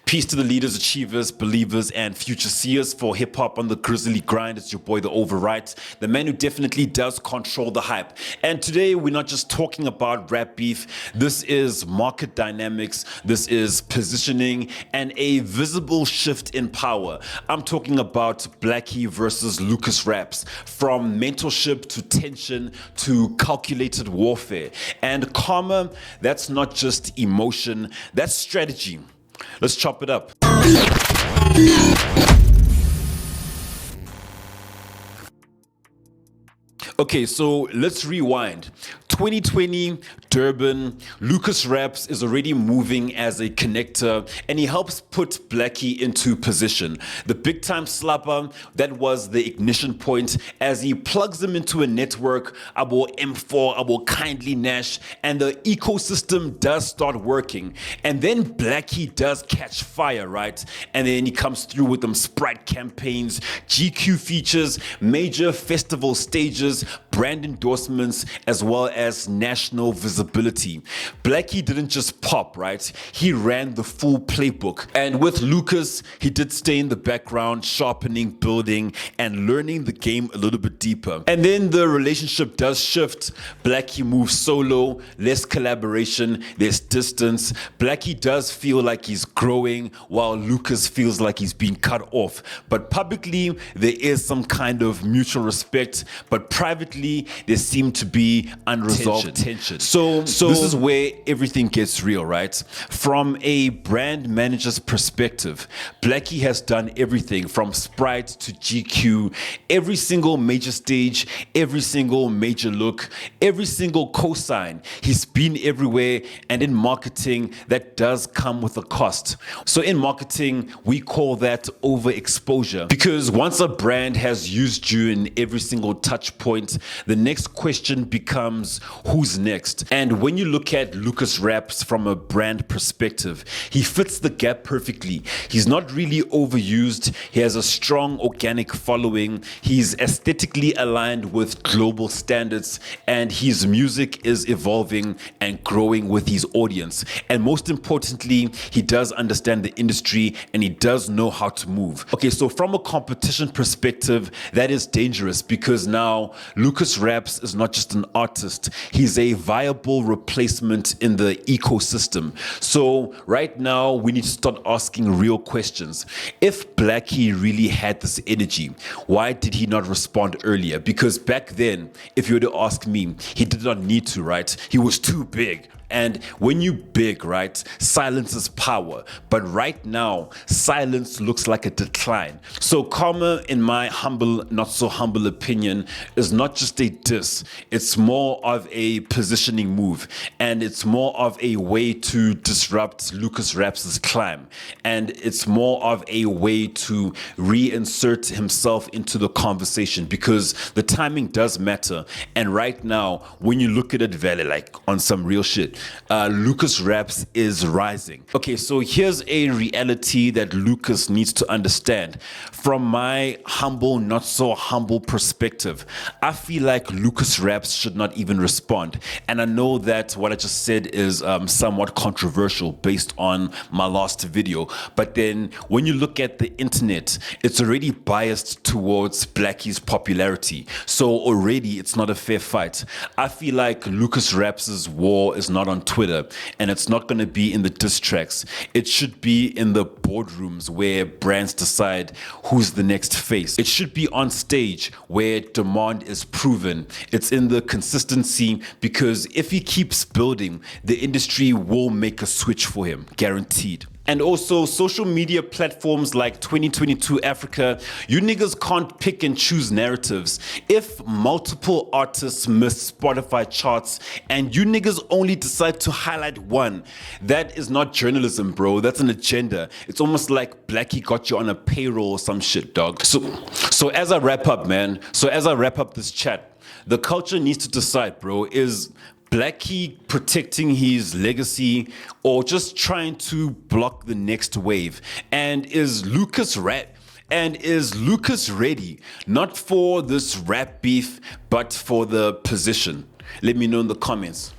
Peace to the leaders, achievers, believers, and future seers. For hip hop on the grizzly grind, it's your boy, the Overwrite, the man who definitely does control the hype. And today, we're not just talking about rap beef. This is market dynamics, this is positioning, and a visible shift in power. I'm talking about Blxckie versus Lucasraps, from mentorship to tension to calculated warfare. And Karmaa, that's not just emotion, that's strategy. Let's chop it up. Okay, so let's rewind. 2020, Durban, Lucasraps is already moving as a connector, and he helps put Blxckie into position. The big time slapper, that was the ignition point as he plugs him into a network, about M4, about Kindly Nash, and the ecosystem does start working. And then Blxckie does catch fire, right? And then he comes through with them Sprite campaigns, GQ features, major festival stages, brand endorsements, as well as national visibility. Blxckie didn't just pop, right? He ran the full playbook. And with Lucas, he did stay in the background, sharpening, building, and learning the game a little bit deeper. And then the relationship does shift. Blxckie moves solo, less collaboration, there's distance. Blxckie does feel like he's growing, while Lucas feels like he's being cut off. But publicly, there is some kind of mutual respect, but privately, there seem to be unresolved tension. So this is where everything gets real, right? From a brand manager's perspective, Blxckie has done everything from Sprite to GQ, every single major stage, every single major look, every single cosign. He's been everywhere, and in marketing, that does come with a cost. So in marketing, we call that overexposure, because once a brand has used you in every single touch point, the next question becomes who's next. And when you look at Lucasraps from a brand perspective, he fits the gap perfectly. He's not really overused. He has a strong organic following. He's aesthetically aligned with global standards, and his music is evolving and growing with his audience. And most importantly, he does understand the industry and he does know how to move. Okay, so from a competition perspective, that is dangerous, because now Lucasraps is not just an artist, he's a viable replacement in the ecosystem. So right now we need to start asking real questions. If Blxckie really had this energy, why did he not respond earlier? Because back then, if you were to ask me, he did not need to, right? He was too big. And when you big, right, silence is power. But right now, silence looks like a decline. So Karmaa, in my humble, not so humble opinion, is not just a diss. It's more of a positioning move. And it's more of a way to disrupt Lucasraps' climb. And it's more of a way to reinsert himself into the conversation, because the timing does matter. And right now, when you look at it, Valley, like on some real shit, Lucasraps is rising. Okay, so here's a reality that Lucas needs to understand. From my humble, not so humble perspective, I feel like Lucasraps should not even respond. And I know that what I just said is somewhat controversial based on my last video. But then when you look at the internet, it's already biased towards Blxckie's popularity. So already it's not a fair fight. I feel like Lucasraps' war is not on Twitter, and it's not going to be in the diss tracks. It should be in the boardrooms where brands decide who's the next face. It should be on stage where demand is proven. It's in the consistency, because if he keeps building, the industry will make a switch for him, guaranteed. And also, social media platforms like 2022 Africa, you niggas can't pick and choose narratives. If multiple artists miss Spotify charts and you niggas only decide to highlight one, that is not journalism, bro. That's an agenda. It's almost like Blxckie got you on a payroll or some shit, dog. So as I wrap up, man, this chat, the culture needs to decide, bro, is Blxckie protecting his legacy or just trying to block the next wave? And is Lucas ready? Not for this rap beef, but for the position? Let me know in the comments.